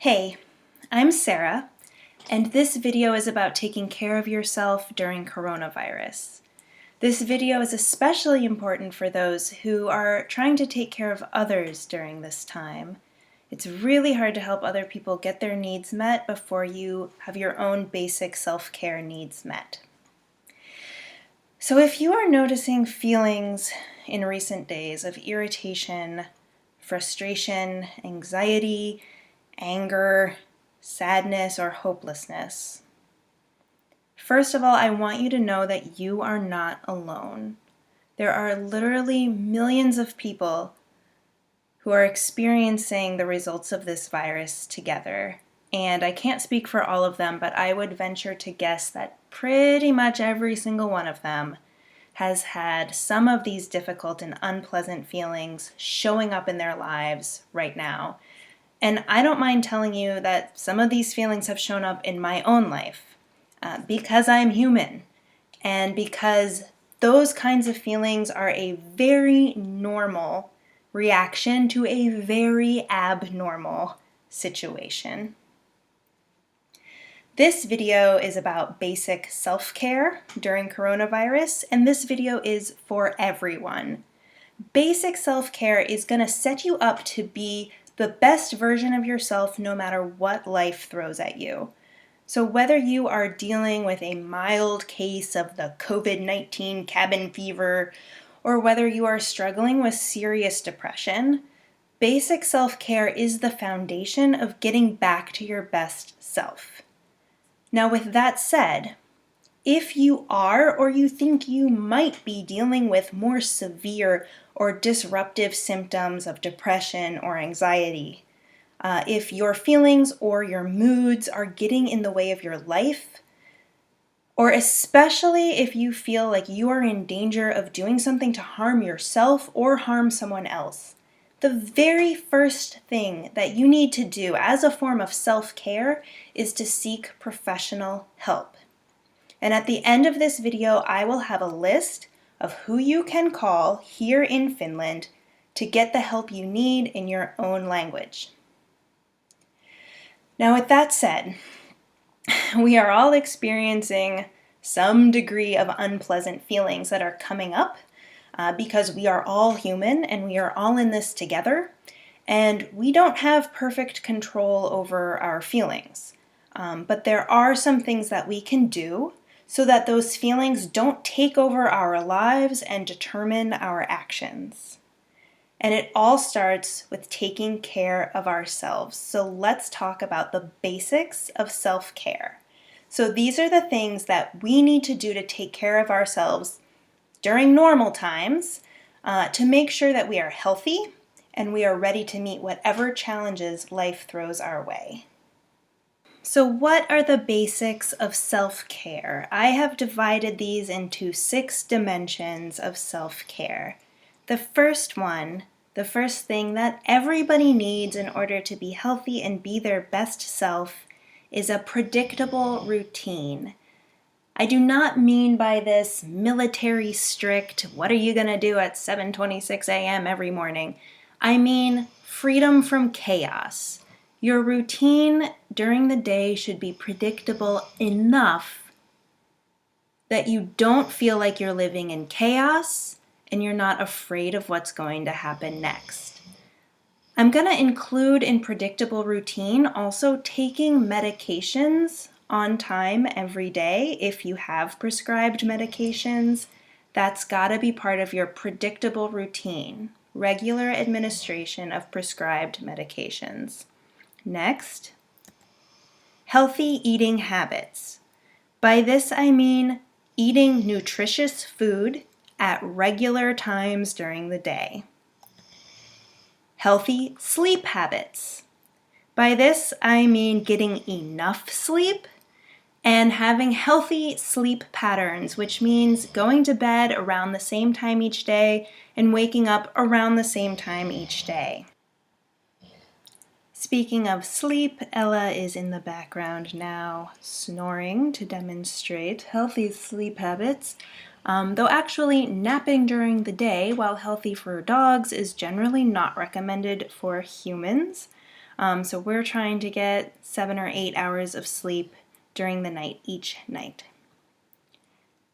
Hey, I'm Sarah, and this video is about taking care of yourself during coronavirus. This video is especially important for those who are trying to take care of others during this time. It's really hard to help other people get their needs met before you have your own basic self-care needs met. So if you are noticing feelings in recent days of irritation, frustration, anxiety, anger, sadness, or hopelessness, first of all, I want you to know that you are not alone. There are literally millions of people who are experiencing the results of this virus together. And I can't speak for all of them, but I would venture to guess that pretty much every single one of them has had some of these difficult and unpleasant feelings showing up in their lives right now. And I don't mind telling you that some of these feelings have shown up in my own life because I'm human and because those kinds of feelings are a very normal reaction to a very abnormal situation. This video is about basic self-care during coronavirus, and this video is for everyone. Basic self-care is going to set you up to be the best version of yourself no matter what life throws at you. So whether you are dealing with a mild case of the COVID-19 cabin fever, or whether you are struggling with serious depression, basic self-care is the foundation of getting back to your best self. Now, with that said, if you are or you think you might be dealing with more severe or disruptive symptoms of depression or anxiety, if your feelings or your moods are getting in the way of your life, or especially if you feel like you are in danger of doing something to harm yourself or harm someone else, the very first thing that you need to do as a form of self-care is to seek professional help. And at the end of this video, I will have a list of who you can call here in Finland to get the help you need in your own language. Now, with that said, we are all experiencing some degree of unpleasant feelings that are coming up because we are all human and we are all in this together, and we don't have perfect control over our feelings. But there are some things that we can do so that those feelings don't take over our lives and determine our actions. And it all starts with taking care of ourselves. So let's talk about the basics of self-care. So these are the things that we need to do to take care of ourselves during normal times to make sure that we are healthy and we are ready to meet whatever challenges life throws our way. So what are the basics of self-care? I have divided these into 6 dimensions of self-care. The first thing that everybody needs in order to be healthy and be their best self is a predictable routine. I do not mean by this military strict, what are you going to do at 7:26 a.m. every morning? I mean freedom from chaos. Your routine during the day should be predictable enough that you don't feel like you're living in chaos and you're not afraid of what's going to happen next. I'm going to include in predictable routine also taking medications on time every day. If you have prescribed medications, that's got to be part of your predictable routine, regular administration of prescribed medications. Next, healthy eating habits. By this I mean eating nutritious food at regular times during the day. Healthy sleep habits. By this I mean getting enough sleep and having healthy sleep patterns, which means going to bed around the same time each day and waking up around the same time each day. Speaking of sleep, Ella is in the background now snoring to demonstrate healthy sleep habits. Though actually napping during the day, while healthy for dogs, is generally not recommended for humans. So we're trying to get 7 or 8 hours of sleep during the night each night.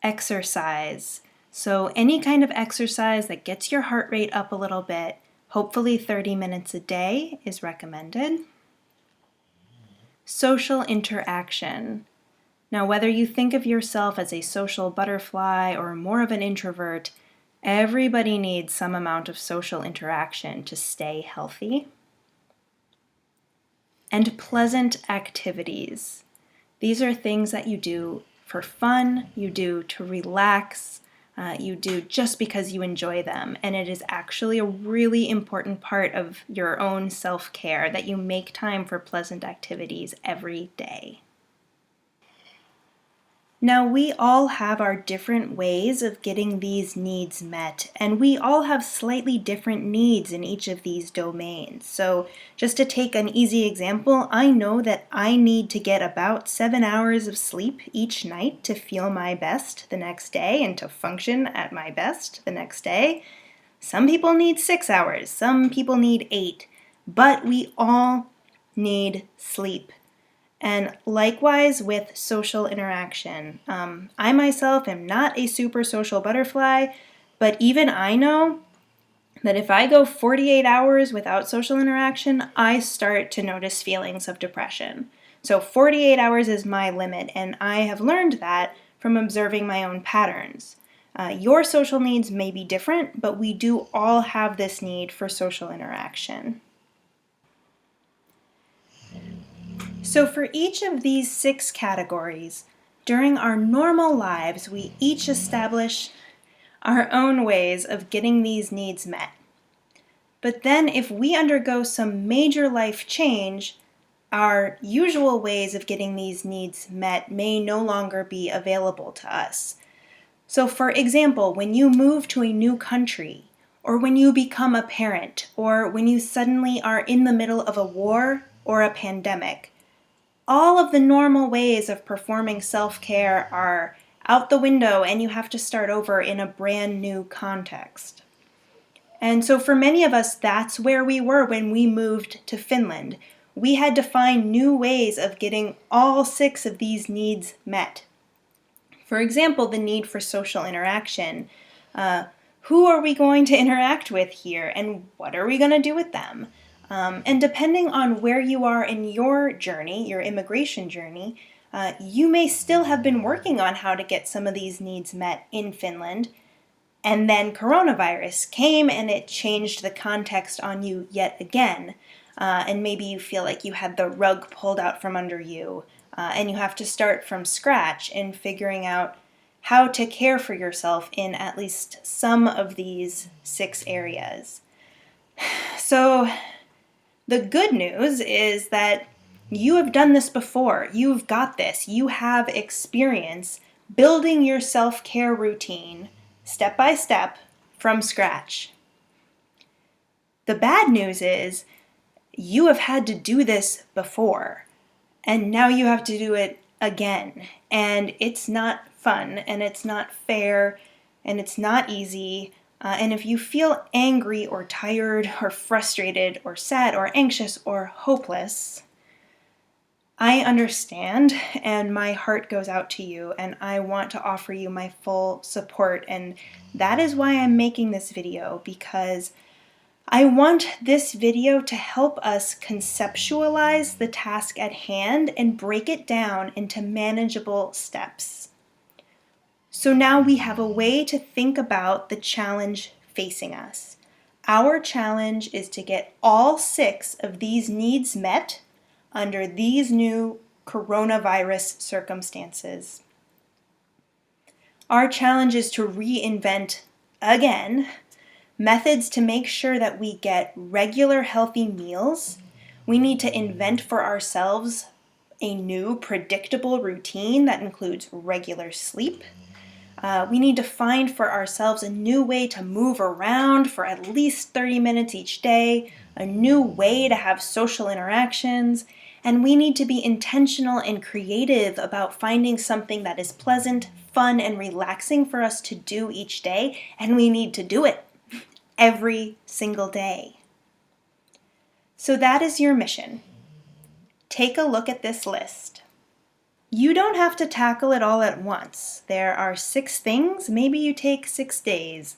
Exercise. So any kind of exercise that gets your heart rate up a little bit, hopefully 30 minutes a day is recommended. Social interaction. Now, whether you think of yourself as a social butterfly or more of an introvert, everybody needs some amount of social interaction to stay healthy. And pleasant activities. These are things that you do for fun, you do to relax, you do just because you enjoy them. And it is actually a really important part of your own self-care that you make time for pleasant activities every day. Now, we all have our different ways of getting these needs met, and we all have slightly different needs in each of these domains. So just to take an easy example, I know that I need to get about 7 hours of sleep each night to feel my best the next day and to function at my best the next day. Some people need 6 hours, some people need 8, but we all need sleep. And likewise with social interaction. I myself am not a super social butterfly, but even I know that if I go 48 hours without social interaction, I start to notice feelings of depression. So 48 hours is my limit, and I have learned that from observing my own patterns. Your social needs may be different, but we do all have this need for social interaction. So for each of these 6 categories, during our normal lives, we each establish our own ways of getting these needs met. But then if we undergo some major life change, our usual ways of getting these needs met may no longer be available to us. So for example, when you move to a new country, or when you become a parent, or when you suddenly are in the middle of a war or a pandemic, all of the normal ways of performing self-care are out the window and you have to start over in a brand new context. And so for many of us, that's where we were when we moved to Finland. We had to find new ways of getting all 6 of these needs met. For example, the need for social interaction. Who are we going to interact with here and what are we going to do with them? And depending on where you are in your journey, your immigration journey, you may still have been working on how to get some of these needs met in Finland, and then coronavirus came and it changed the context on you yet again. And maybe you feel like you had the rug pulled out from under you, and you have to start from scratch in figuring out how to care for yourself in at least some of these 6 areas. So the good news is that you have done this before. You've got this. You have experience building your self-care routine step by step from scratch. The bad news is you have had to do this before, and now you have to do it again. And it's not fun, and it's not fair, and it's not easy. And if you feel angry or tired or frustrated or sad or anxious or hopeless, I understand and my heart goes out to you and I want to offer you my full support. And that is why I'm making this video, because I want this video to help us conceptualize the task at hand and break it down into manageable steps. So now we have a way to think about the challenge facing us. Our challenge is to get all 6 of these needs met under these new coronavirus circumstances. Our challenge is to reinvent, again, methods to make sure that we get regular healthy meals. We need to invent for ourselves a new predictable routine that includes regular sleep. We need to find for ourselves a new way to move around for at least 30 minutes each day, a new way to have social interactions, and we need to be intentional and creative about finding something that is pleasant, fun, and relaxing for us to do each day, and we need to do it every single day. So that is your mission. Take a look at this list. You don't have to tackle it all at once. There are 6 things. Maybe you take 6 days.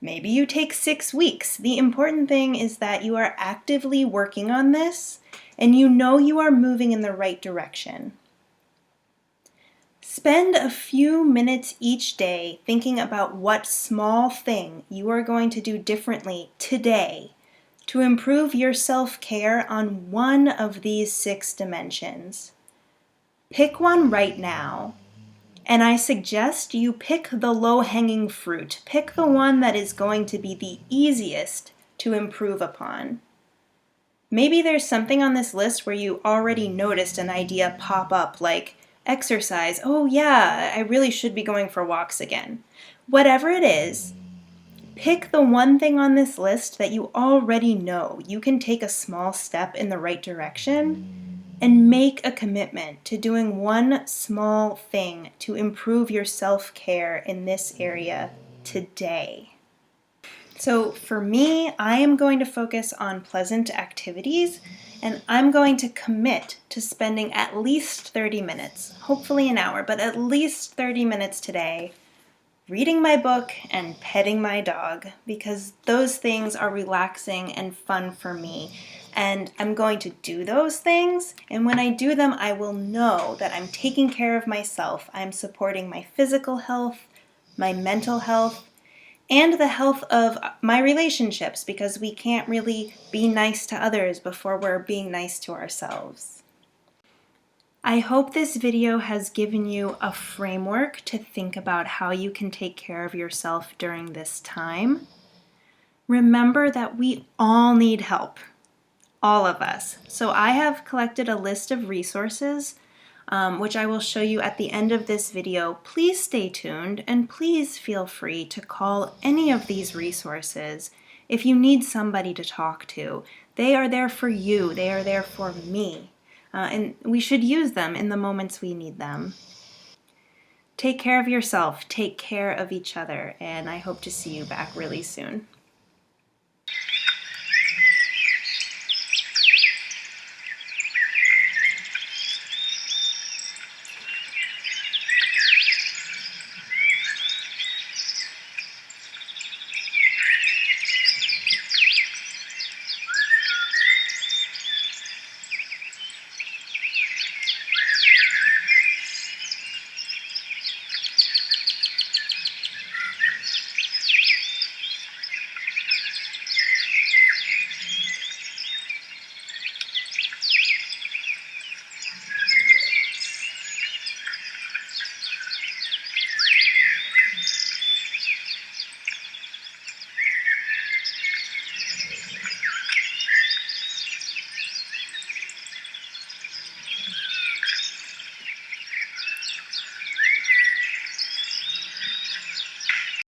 Maybe you take 6 weeks. The important thing is that you are actively working on this and you know you are moving in the right direction. Spend a few minutes each day thinking about what small thing you are going to do differently today to improve your self-care on one of these 6 dimensions. Pick one right now, and I suggest you pick the low-hanging fruit. Pick the one that is going to be the easiest to improve upon. Maybe there's something on this list where you already noticed an idea pop up, like exercise. Oh yeah, I really should be going for walks again. Whatever it is, pick the one thing on this list that you already know you can take a small step in the right direction, and make a commitment to doing one small thing to improve your self-care in this area today. So for me, I am going to focus on pleasant activities, and I'm going to commit to spending at least 30 minutes, hopefully an hour, but at least 30 minutes today, reading my book and petting my dog, because those things are relaxing and fun for me. And I'm going to do those things, and when I do them, I will know that I'm taking care of myself. I'm supporting my physical health, my mental health, and the health of my relationships, because we can't really be nice to others before we're being nice to ourselves. I hope this video has given you a framework to think about how you can take care of yourself during this time. Remember that we all need help. All of us. So I have collected a list of resources, which I will show you at the end of this video. Please stay tuned, and please feel free to call any of these resources if you need somebody to talk to. They are there for you. They are there for me. And we should use them in the moments we need them. Take care of yourself. Take care of each other. And I hope to see you back really soon.